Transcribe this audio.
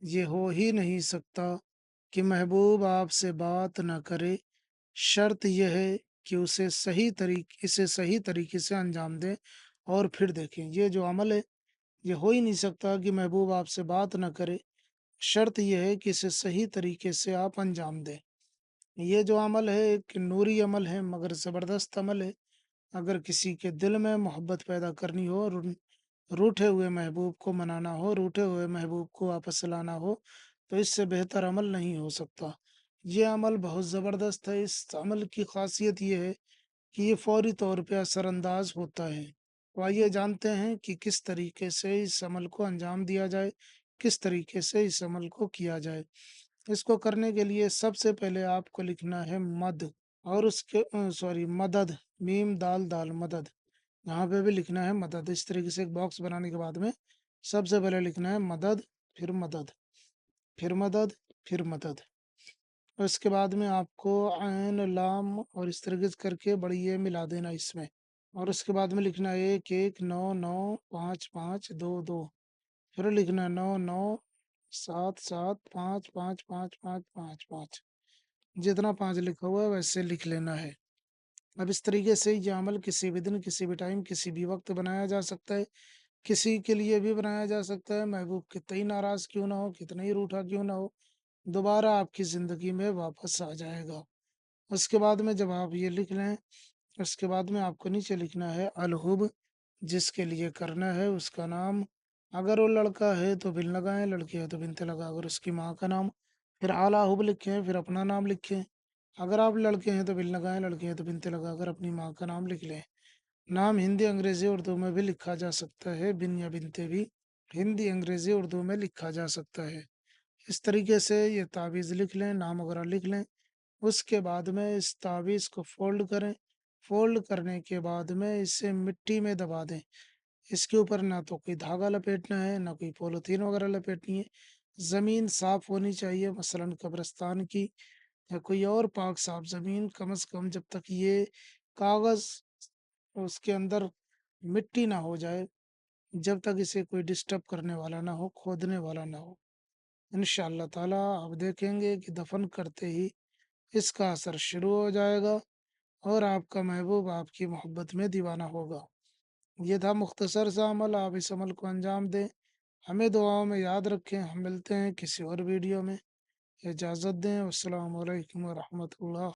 ये हो ही नहीं सकता कि महबूब आपसे बात ना करे। शर्त यह है कि इसे सही तरीके से अंजाम दें और फिर देखें। ये जो अमल है, ये हो ही नहीं सकता कि महबूब आपसे बात ना करे। शर्त यह है कि इसे सही तरीके से आप अंजाम दें। ये जो अमल है एक नूरी अमल है मगर ज़बरदस्त अमल है। अगर किसी के दिल में मोहब्बत पैदा करनी हो और रूठे हुए महबूब को मनाना हो, रूठे हुए महबूब को वापस लाना हो, तो इससे बेहतर अमल नहीं हो सकता। ये अमल बहुत ज़बरदस्त है। इस अमल की ख़ासियत ये है कि ये फ़ौरी तौर पे असरअंदाज होता है। तो आइए जानते हैं कि किस तरीके से इस अमल को अंजाम दिया जाए, किस तरीके से इस अमल को किया जाए। इसको करने के लिए सबसे पहले आपको लिखना है मद और मदद, मीम दाल दाल मदद। यहाँ पे भी लिखना है मदद। इस तरीके से एक बॉक्स बनाने के बाद में सबसे पहले लिखना है मदद, फिर मदद, फिर मदद, फिर मदद। और इसके बाद में आपको ऐन लाम और इस तरीके से करके बड़ी ये मिला देना इसमें। और उसके बाद में लिखना है 1 1 9 9 5 5 2 2। फिर लिखना है 9 9 7 7 5 5 5 5 5। जितना 5 लिखा हुआ है वैसे लिख लेना है। अब इस तरीके से ये अमल किसी भी दिन, किसी भी टाइम, किसी भी वक्त बनाया जा सकता है। किसी के लिए भी बनाया जा सकता है, महबूब कितना ही नाराज़ क्यों ना हो, कितना ही रूठा क्यों ना हो, दोबारा आपकी ज़िंदगी में वापस आ जाएगा। उसके बाद में जब आप ये लिख लें, उसके बाद में आपको नीचे लिखना है अलहुब, जिसके लिए करना है उसका नाम। अगर वो लड़का है तो बिन लगाएँ, लड़की है तो बिनते लगा कर उसकी माँ का नाम। फिर आला हुब लिखें, फिर अपना नाम लिखें। अगर आप लड़के हैं तो बिन लगाएँ, लड़की है तो बिनते लगाकर अपनी माँ का नाम लिख लें। नाम हिंदी, अंग्रेज़ी, उर्दू में भी लिखा जा सकता है, बिन या बिनते भी हिंदी, अंग्रेज़ी, उर्दू में लिखा जा सकता है। इस तरीके से ये तावीज़ लिख लें, नाम वगैरह लिख लें। उसके बाद में इस तावीज़ को फ़ोल्ड करें। फ़ोल्ड करने के बाद में इसे मिट्टी में दबा दें। इसके ऊपर ना तो कोई धागा लपेटना है, ना कोई पॉलीथीन वगैरह लपेटनी है। ज़मीन साफ़ होनी चाहिए, मसलन कब्रिस्तान की या कोई और पाक साफ़ ज़मीन। कम से कम जब तक ये कागज़ उसके अंदर मिट्टी ना हो जाए, जब तक इसे कोई डिस्टर्ब करने वाला ना हो, खोदने वाला ना हो। इंशाअल्लाह ताला आप देखेंगे कि दफ़न करते ही इसका असर शुरू हो जाएगा और आपका महबूब आपकी मोहब्बत में दीवाना होगा। ये था मुख्तसर सा अमल, आप इस अमल को अंजाम दें। हमें दुआओं में याद रखें। हम मिलते हैं किसी और वीडियो में। इजाज़त दें। अस्सलामु अलैकुम व रहमतुल्लाह।